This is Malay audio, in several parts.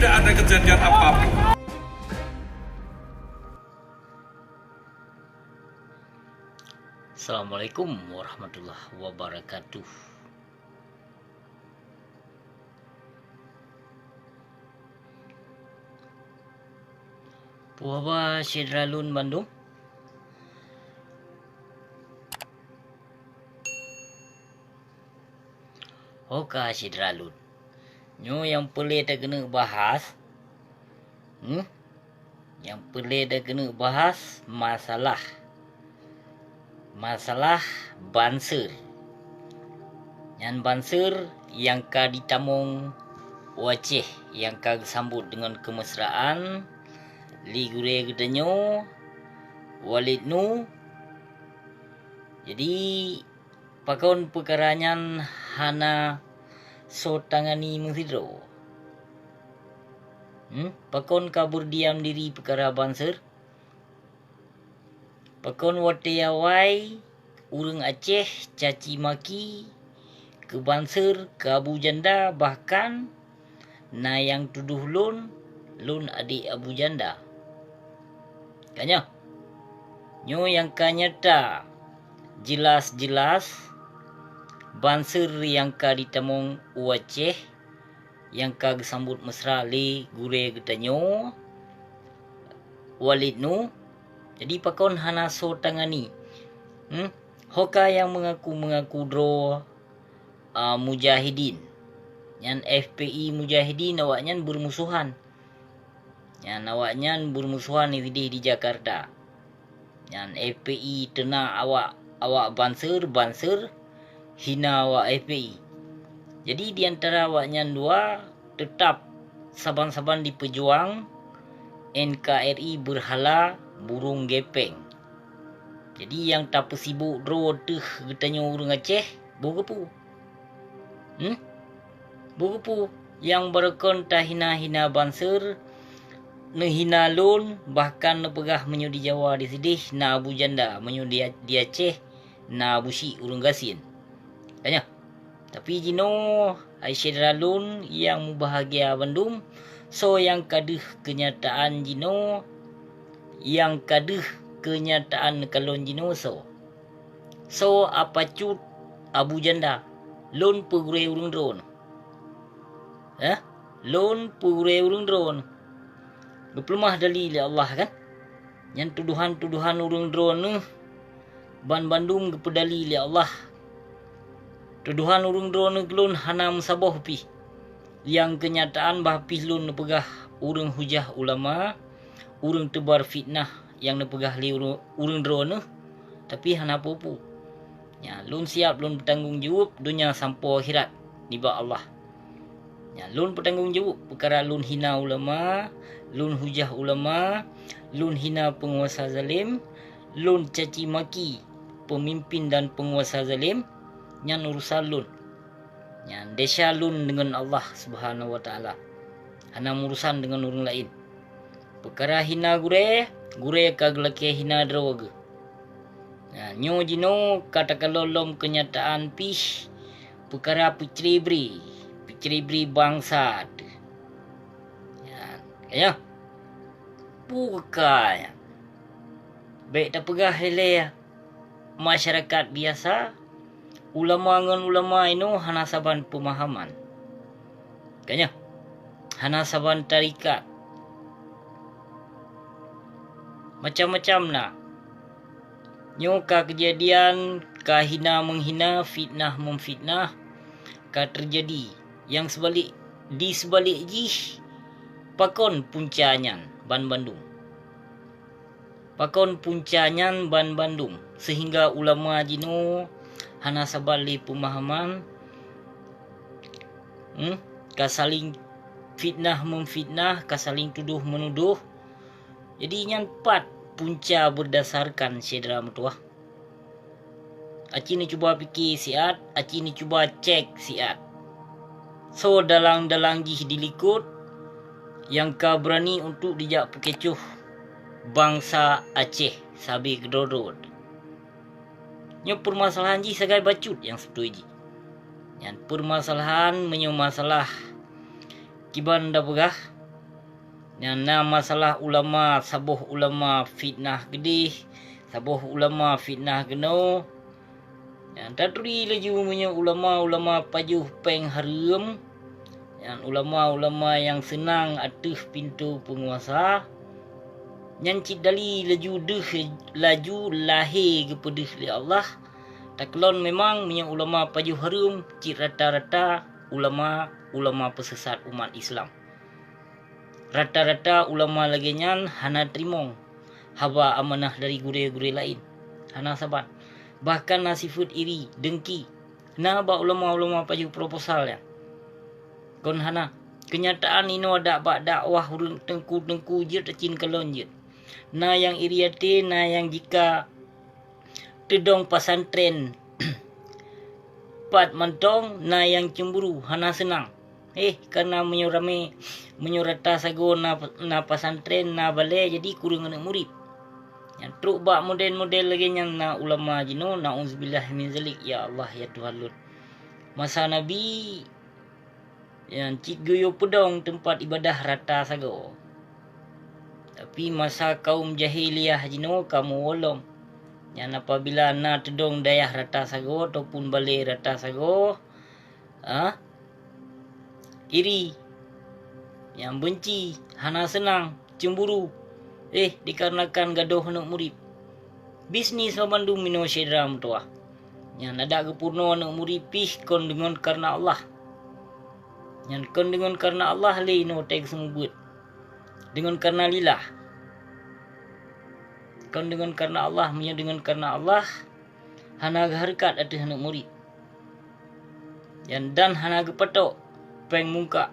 tidak ada kejadian apapun. Assalamualaikum warahmatullahi wabarakatuh. Puaba Syedralun Bandung. Oka Syedralun. Nyo yang pelik dah kena bahas. Yang pelik dah kena bahas masalah banser. Yang banser yang ka ditamong Aceh yang ka sambut dengan kemesraan li gure gedanyo Walid nu. Jadi pakon perkaranyan hana so tangani mengsidro. Pakon kabur diam diri perkara banser. Pakon wateyawai urang Aceh caci maki ke banser ke Abu Janda, bahkan na yang tuduh lun adik Abu Janda. Kanya nyo yang kanyata jelas-jelas banser yang ka ditamong Aceh yang ka sambut mesra li gure getanyo Walid nu. Jadi pakon hana so tangani. Hoka yang mengaku dro mujahidin. Yang FPI mujahidin awaknya bermusuhan. Yang awaknya bermusuhan di Jakarta. Yang FPI tena awak banser hina awak FPI. Jadi di antara awaknya dua tetap saban-saban dipejuang NKRI berhala burung gepeng. Jadi yang tak sibuk dro teh getanyo urang Aceh bogepu. Bogepu yang berekon hina banser nehina lun, bahkan nepegah menyu di Jawa di sidih na Abu Janda, menyu di Aceh na busi urang Gasin. Tanya. Tapi jino Syedralun yang bahagia Bandung, so yang kaduh kenyataan jino, yang kaduh kenyataan kalon jino so apa cut Abu Janda lon pegure urang drone. Lon pegure urang drone. Geplemah dalil Allah kan. Yang tuduhan urang drone ban Bandung gepedali Allah. Tuduhan urang drone lon hanam saboh pi. Yang kenyataan bah pi lon pegah urang hujah ulama, urang tebar fitnah yang nepegah li urang drone, tapi hana popu. Ya, lun siap lun bertanggung jawab dunia sampai akhirat niba Allah. Ya, lun bertanggung jawab perkara lun hina ulama, lun hujah ulama, lun hina penguasa zalim, lun caci maki pemimpin dan penguasa zalim, yang urusan lun. Ya, desya lun dengan Allah Subhanahu wa taala. Hana urusan dengan orang lain. Perkara hina gure kagelake hina droga. Nah, nyo jino kata kalolom kenyataan pis perkara picribri bangsa. Ya. Buka. Baik tak pegah hele masyarakat biasa, ulama ngan ulama ino hana saban pemahaman. Kanya hana saban tarikat. Macam-macam nak. Nyo ka kejadian ka hina menghina, fitnah memfitnah ka terjadi. Yang sebalik jih pakon puncanyan ban Bandung. Pakon puncanyan ban Bandung sehingga ulama jino hana sabali pemahaman ka saling fitnah memfitnah, ka saling tuduh menuduh. Jadi yang empat punca berdasarkan Syedra Metuah. Aci ni cuba fikir siat, aci ni cuba cek siat. So dalang jih dilikut yang ka berani untuk dijak pekecuh bangsa Aceh sabi gedodod. Nyo permasalahan ji sagai bacut yang setuju. Yang permasalahan menyo masalah kiban da begah Yang na masalah ulama, sabuh ulama fitnah gede, sabuh ulama fitnah geno. Yang taturi laju punya ulama-ulama pajuh peng harum. Yang ulama-ulama yang senang atuh pintu penguasa. Yang cik dali laju laju lahir kepada Allah. Taklon memang punya ulama pajuh harum, cik rata-rata ulama pesesat umat Islam. Rata-rata ulama lagi nyan hana terima haba amanah dari gure-gure lain. Hana saban. Bahkan nasifut iri, dengki. Hana ba ulama-ulama pajuh proposal ya. Kon hana. Kenyataan ino ada bak dakwah urun tengku-tengku je tacin kalon je. Na yang iri hati, na yang jika tedong pasantren pat mantong, na yang cemburu hana senang. Karena menyurata sago na pasantren na balai jadi kurang anak murid. Yang truk bak model-model lagi yang na ulama jino, na'udzubillah min zalik, ya Allah ya Tuhan Lord. Masa Nabi yang cik goyo pedong tempat ibadah rata sago. Tapi masa kaum jahiliyah jino kamu wolong. Yang apabila na tedong dayah rata sago ataupun balai rata sago, iri, yang benci, hana senang, cemburu, dikarenakan gaduh anak murid. Bisnis Bandung mino syedram tuah. Yang ada kepurno anak murid pih kon dengan karena Allah. Yang kon dengan karena Allah le no teg semubut. Dengan karena lillah. Kon dengan karena Allah, punya dengan karena Allah, hana harkat atas anak murid. Yang dan hana kepatok peng muka.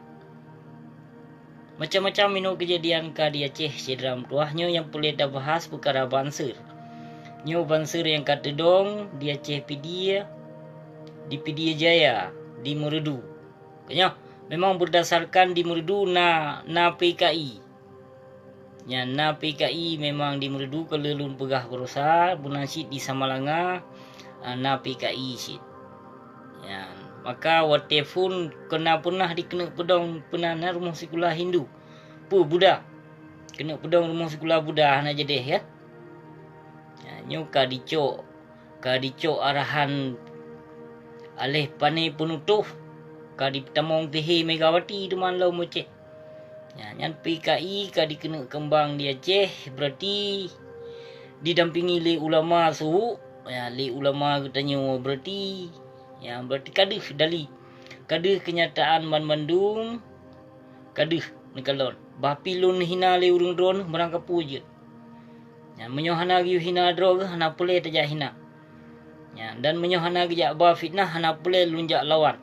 Macam-macam mino kejadian ka di Aceh sedram tuahnya yang boleh dah bahas perkara banser. Nyo banser yang kata dong di Aceh Pidia, di Pidia Jaya, di Meredu. Kanya memang berdasarkan di Meredu na PKI. Ya na PKI memang di Meredu kalau lun pegah berusaha bunasid di Samalanga na PKI sit. Ya maka watefun kena pernah dikena pedong penana rumah sekolah Hindu. Buddha. Kena pedong rumah sekolah Buddha hana jadi ya. Nyo ka dicok arahan alih pane penutuh ka di tamong tehe Megawati teman lau moce. Nyan PKI ka dikena kembang di Aceh berarti didampingi le ulama suhu. Le ulama katanya berarti berarti kaduh dali. Kaduh kenyataan Bandung. Kaduh nekalon. Bapi lun hina le urung dron merangkap pujut. Menyohana giu hina drog hana pule tajak hina. Dan menyohana gejak ba fitnah hana pule lunjak lawan.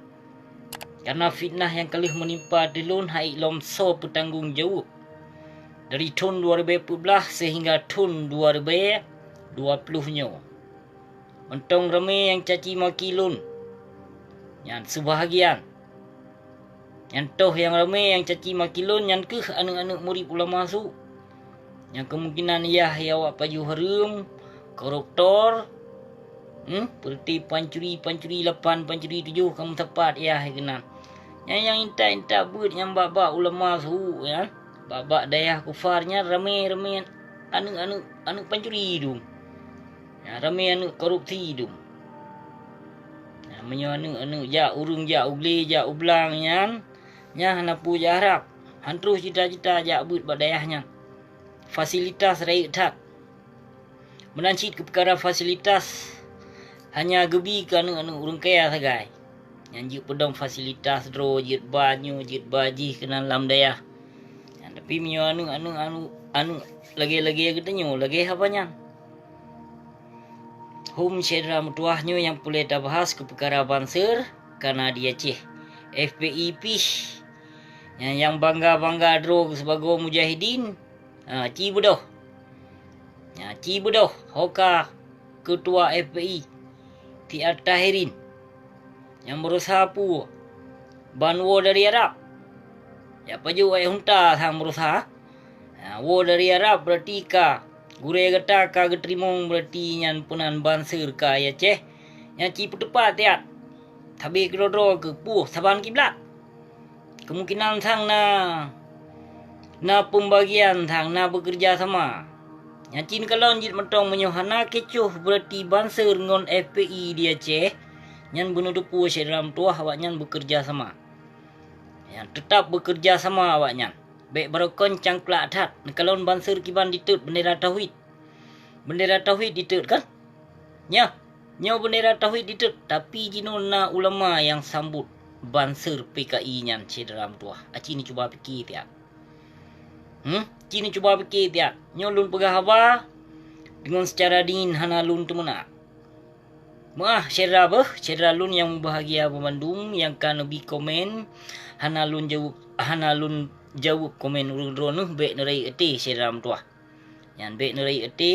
Karena fitnah yang kalih menimpa dilun hai lomso petanggung jawab. Dari tahun 2014 sehingga tahun 2020-nya. Mentong ramai yang caci maki lun. Yang sebahagian. Yang toh yang ramai yang caci maki lun yang ke anak-anak murid ulama su. Yang kemungkinan ia awak paju harum, koruptor, seperti pancuri 8, pancuri 7, kamu tepat ya kenal. Yang inta buat yang bak ulama su ya. Bak dayah kufarnya ramai anak pancuri itu. Ya ramai anak korupsi itu. Ya menyo anak ja urung ja ugle ja ublang yan. Nya hana pu harap. Hantru cita-cita ja buat bak dayahnya. Fasilitas rakyat tak. Menancit ke perkara fasilitas hanya gebi ke anak-anak orang kaya sagai. Yang jik pedang fasilitas dro, jit banyu, jit baji kena lam daya. Tapi minyo anu lagi katanya lagi apanya. Home syedra mutuahnya yang boleh dah bahas ke perkara banser karena dia Aceh. FPI PIS yang bangga dro sebagai mujahidin. Cibudoh. Cibudoh Hoka Ketua FPI Tiar Tahirin yang berusaha pu banwo dari Arab. Ya paju ai hunta sang berusaha. Wo dari Arab berarti ka gure gata ka getrimong berarti nyan punan bansir ka ya Aceh. Yang cipu tepat ya. Tabi kedodro ke pu saban kiblat. Kemungkinan sang Na pembagian thang na bekerja sama. Yang cin kalau jit mentong menyohana kecoh berarti banser ngon FPI dia ceh. Nyan bunuh depu dalam tuah awak nyan bekerja sama. Yang tetap bekerja sama awak nyan. Baik berokon cangklak dat. Kalau banser kiban ditut bendera tauhid. Bendera tauhid ditut kan? Nya bendera tauhid ditut. Tapi jinona ulama yang sambut banser PKI nyan ceh dalam tuah. Aci ni cuba fikir tiap. Cini cuba fikir tiap. Nyolun pegah apa? Dengan secara dingin hana lun tu mana? Syedra bah, syedra lun yang bahagia Bandung yang kan lebih komen hana lun jawab komen urung drone baik nerai ete syedra tua. Yang baik nerai ete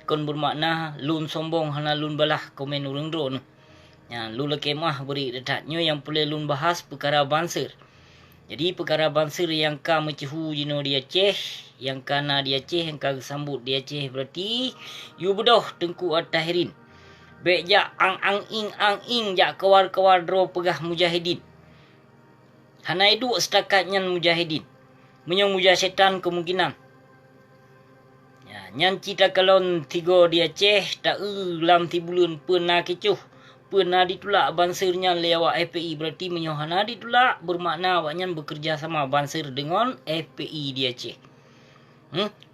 kon bermakna lun sombong hana lun balah komen urung drone. Yang lula kemah beri detatnya yang boleh lun bahas perkara banser. Jadi perkara banser yang ka mencihu jino dia ceh, yang kana dia ceh, yang ka sambut dia ceh berarti you bedoh Tengku At-Tahirin. Bek jak ang ing jak kawar dro pegah mujahidin. Hana hidup setakat nyan mujahidin. Menyong mujahidan kemungkinan. Ya, nyan cita kalon tiga dia ceh tak lam tibulun pernah kecuh. Pernah ditulak bansernya lewat FPI berarti menyohana ditulak bermakna awaknya bekerja sama banser dengan FPI dia ceh.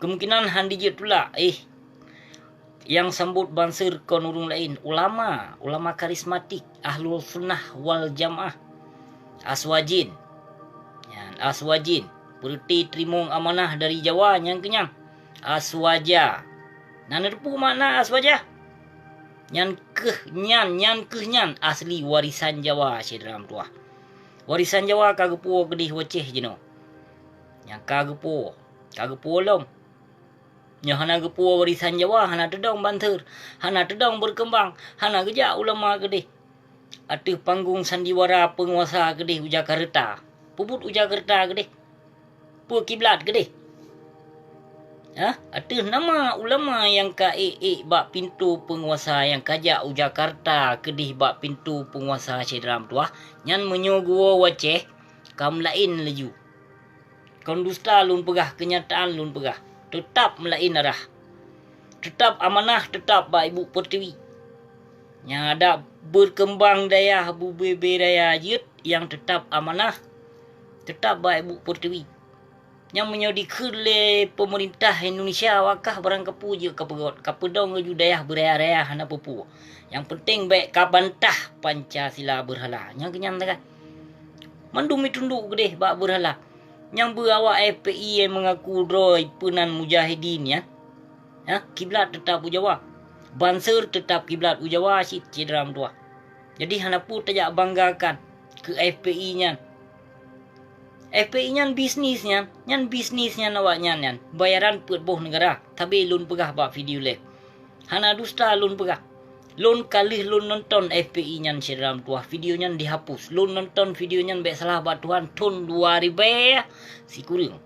Kemungkinan handi je tulak yang sambut banser kon urung lain ulama karismatik ahlul sunnah wal jamaah aswajin. Aswajin berarti terima amanah dari Jawa yang kenyang aswaja. Nana rupu makna aswaja? Nyan asli warisan Jawa dalam tuah. Warisan Jawa kagepo gedih waceh jeno. Yang kagepo long. Nya hana gepo warisan Jawa hana tedong banter, hana tedong berkembang, hana gejak ulama gedih. Atuh panggung sandiwara penguasa gedih Jakarta. Puput Jakarta gedih. Pu kiblat gedih. Atuh nama ulama yang ka bak pintu penguasa yang kajak Jakarta kedih bak pintu penguasa dalam tuah nyan menyogo waceh kam lain leju. Kon dusta lun pegah kenyataan lun pegah. Tetap melain arah. Tetap amanah tetap bak Ibu Pertiwi. Yang ada berkembang daya bube daya jut yang tetap amanah tetap bak Ibu Pertiwi. Yang menyodi kele pemerintah Indonesia wakah barang kepu je kapegot kapedong ju dayah beraya-raya hana pupu. Yang penting baik kabantah Pancasila berhala. Yang kenyang tak kan? Mandumi tunduk gedeh bak berhala. Yang berawak FPI yang mengaku droi penan mujahidin ya. Kiblat tetap Jawa. Banser tetap kiblat Jawa si cedram tua. Jadi hana pu tajak banggakan ke FPI nya. FPI nyan bisnisnya awaknya nyan bayaran put boh negara tapi lun pegah bak video lek hana dusta lun pegah lun kalih lun nonton FPI nyan dalam tuah video nyan dihapus lun nonton video nyan bek salah bak Tuhan tahun 2000 si kuring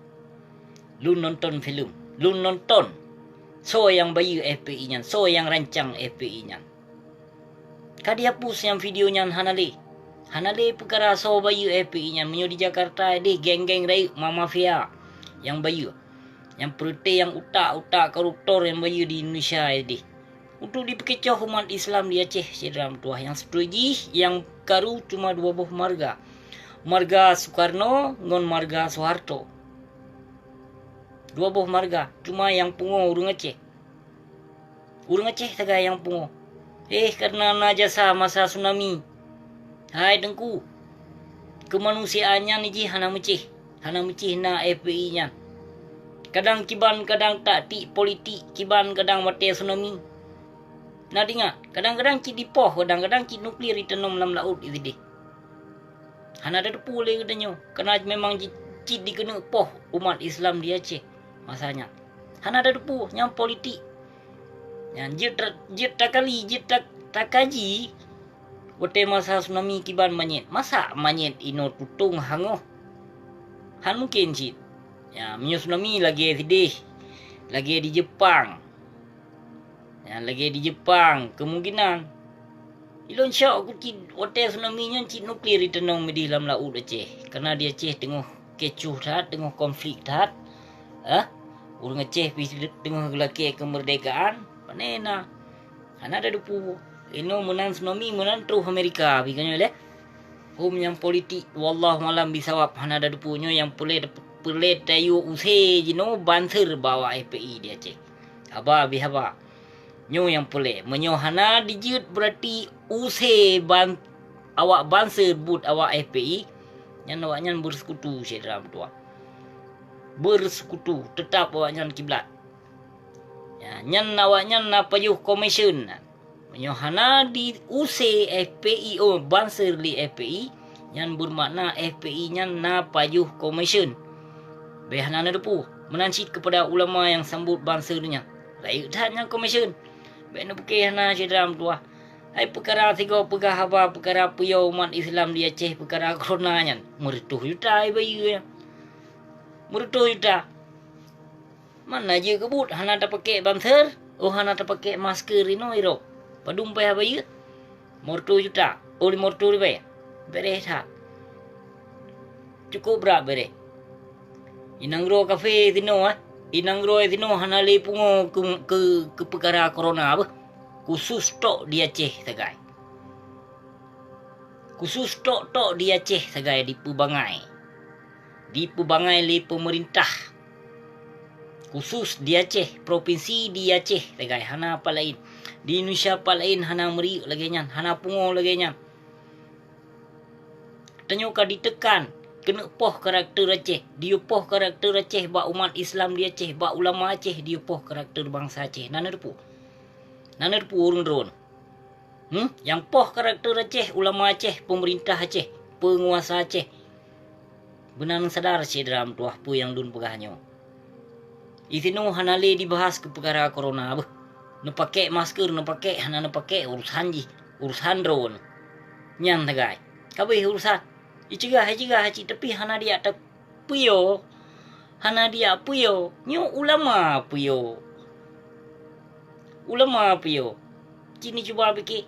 lun nonton film lun nonton so yang bayu FPI nyan so yang rancang FPI nyan ka dihapus yang video nyan hana le perkara so bayu FPI nya menyo di Jakarta deh geng-geng rai mafia yang bayu yang perute yang utak koruptor yang bayu di Indonesia deh untuk dipekecoh umat Islam di Aceh dalam tuah yang strategi yang karu cuma dua buah marga Soekarno ngon marga Soeharto dua buah marga cuma yang pungo urung Aceh taga yang pungo karena najasa masa tsunami. Hai Tengku, kemanusiaannya ni hana mecih na FPI nya. Kadang kiban kadang tak ti politik, kiban kadang mati tsunami. Nah dengar, kadang-kadang cik dipoh, kadang-kadang cik nuklir ditenom dalam laut itu deh. Hana ada depu le katanya, kerana memang cik dikena poh umat Islam di Aceh masanya. Hana ada depu yang politik. Yang jit tak kaji. Wote masa tsunami kiban manyet. Masa manyet ino tutung hangoh. Han mungkin cik. Ya, minyak tsunami lagi sedih. Lagi di Jepang. Ya, lagi di Jepang. Kemungkinan. Ilon syok aku cik. Wote tsunami nya cik nuklir ditenong di dalam laut Aceh. Karena di Aceh tengah kecuh tat, tengah konflik tat. Urang Aceh pergi tengah gelaki kemerdekaan. Panena. Hana ada depu. Ino menang tsunami menang terus Amerika. Biganya le. Yang politik wallah malam bisawab hana ada depunyo yang pelet tayu use jino banser bawa FPI dia Aceh. Haba bihaba. Nyo yang pelet. Menyo hana dijut berarti use awak banser but awak FPI. Yang awaknya bersekutu sedram tua. Bersekutu tetap awaknya kiblat. Ya, nyan awaknya na payuh komision. Menyohana di UC FPI banser li FPI yang bermakna FPI nya na payuh komision. Behana na depu menansit kepada ulama yang sambut bansernya. Lain datnya komision. Behana bukihana sedram tua. Hai perkara tiga perkara puyau umat Islam di Aceh perkara corona nya. Mertuh yuta bayu ya. Mertuh yuta. Mana je kebut hana tak pakai banser, hana tak pakai masker ino iro. Padum payah bayu. Mertuh yuta. Oli mertuh riba. Bere tha. Cukup berat bere. Inangro kafe tino Inangro tino hana le pungo ke perkara corona apa? Khusus tok di Aceh sagai. Khusus tok di Aceh sagai di Pubangai. Di Pubangai le pemerintah. Khusus di Aceh, provinsi di Aceh sagai hana apa lain. Di Indonesia apa lain hana meri lagi nyan, hana pungo lagi nyan. Tanyoka ditekan kena poh karakter Aceh. Dia poh karakter Aceh ba umat Islam di Aceh, ba ulama Aceh, dia poh karakter bangsa Aceh. Nana depu urung drone. Yang poh karakter Aceh, ulama Aceh, pemerintah Aceh, penguasa Aceh. Benar sadar sedram tuah pu yang dun pegahnya. Itino hanale dibahas ke perkara corona. Ne pakai masker, ne pakai hana ne pakai urusan drone. Nyan tagai. Kabeh urusan. Icegah tapi hana dia tak puyo. Hana dia puyo. Nyo ulama puyo. Cini cuba fikir.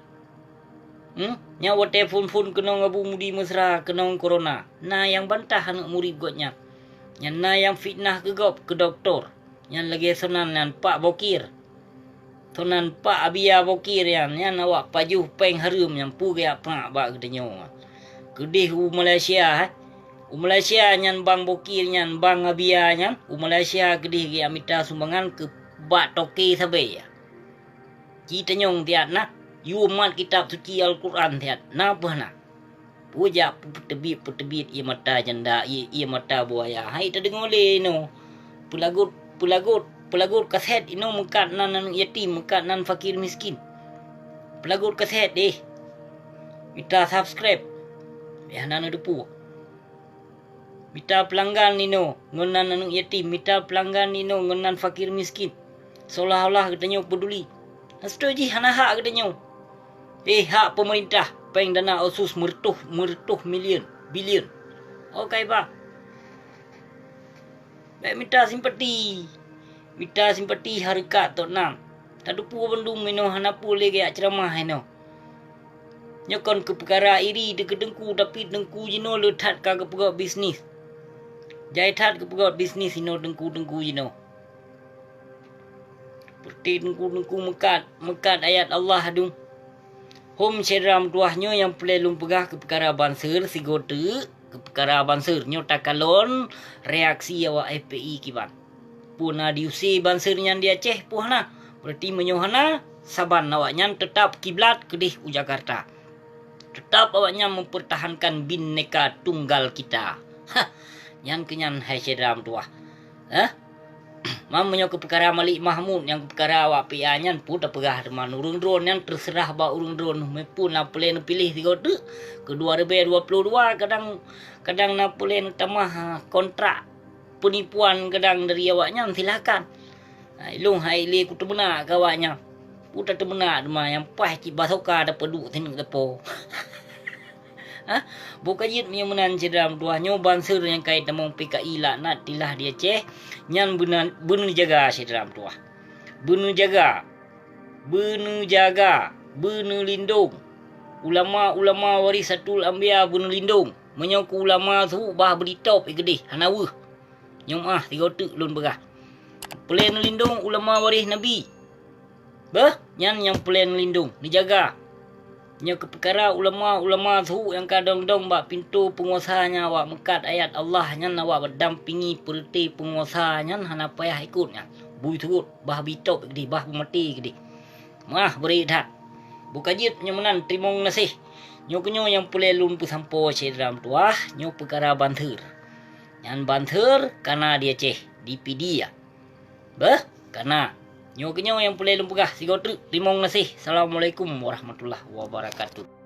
Nyawa telefon kena ngabu mudi mesra kena corona. Na yang bantah anak murid gotnya. Yang na yang fitnah ke doktor. Yang lagi sonan yang Pak Bokir. Sonan Pak Abia Bokir yang awak pajuh peng harum yang pu gaya pak bak kedenyo. Kedih Malaysia Malaysia yang Bang Bokir yang Bang Abia yang Malaysia kedih gaya minta sumbangan ke bak toke sabai ya. Kita nyong tiat nak umat kitab suci Al-Quran tiat napa nak puja petebit ia mata janda ia mata buaya hai terdengar le no pelagut kaset ino mekat nan yatim mekat nan fakir miskin pelagut kaset kita subscribe ya nan depu mita pelanggan nino ngonan nan yatim mita pelanggan nino ngonan fakir miskin seolah-olah katanya peduli Astoji hana hak katanya. Hak pemerintah peng dana khusus mertuh bilion. Okay ba? Baik minta simpati harikat tok nam. Tadupu bandung mino hana pule gaya ceramah ino. Nyokon ke perkara iri de kedengku tapi dengku jino letat ka ke pegawai bisnis. Jaitat ke pegawai bisnis ino dengku jino. Seperti dengku mekat ayat Allah adung. Hom sedram tuahnya yang pelelum pegah ke perkara banser sigote ke perkara banser nyo takalon reaksi awak FPI kiban. Puna diusi banser nyan di Aceh puhana. Berarti menyohana saban awaknya tetap kiblat kedih u Jakarta. Tetap awaknya mempertahankan Bhinneka Tunggal kita. Nyan kenyan hai sedram tuah. Mamanya ke perkara Malik Mahmud yang ke perkara awak PA nyan pun tak pegah teman urung drone yang terserah ba urung drone pun nak plan pilih tiga tu ke 2022 kadang nak plan tamah kontrak penipuan kadang dari awaknya silakan. Ilung hai le ku tebenak ke awaknya. Puta tebenak demah yang pas ci basoka ada peduk tin depo. Bukan jit menan cedram tuahnya banser yang kait namong PKI laknat tilah dia Aceh nyan benar jaga cedram tuah. Benar jaga, benar lindung. Ulama warisatul anbiya benar lindung. Menyoku ulama tu bah beritop gedih hanawuh. Nyom tiga tu lun begah. Pulai lindung ulama waris Nabi. Bah, nyan yang pulai lindung, dijaga. Nya ke perkara ulama tu yang kadang-kadang bak pintu penguasanya awak mekat ayat Allah nyan awak berdampingi perti penguasa nyan hana payah ikutnya. Bui turut bah bitop gede bah mati gede. Mah beri dah. Buka jit nyamunan terima ngasih. Nyo kenyo yang pulai lun pu sampo dalam tuah nyo perkara banter. Nyan banter karena dia ceh DPD ya. Bah, karena nyo kenyo yang pulai lun pegah sigo terima ngasih. Assalamualaikum warahmatullahi wabarakatuh.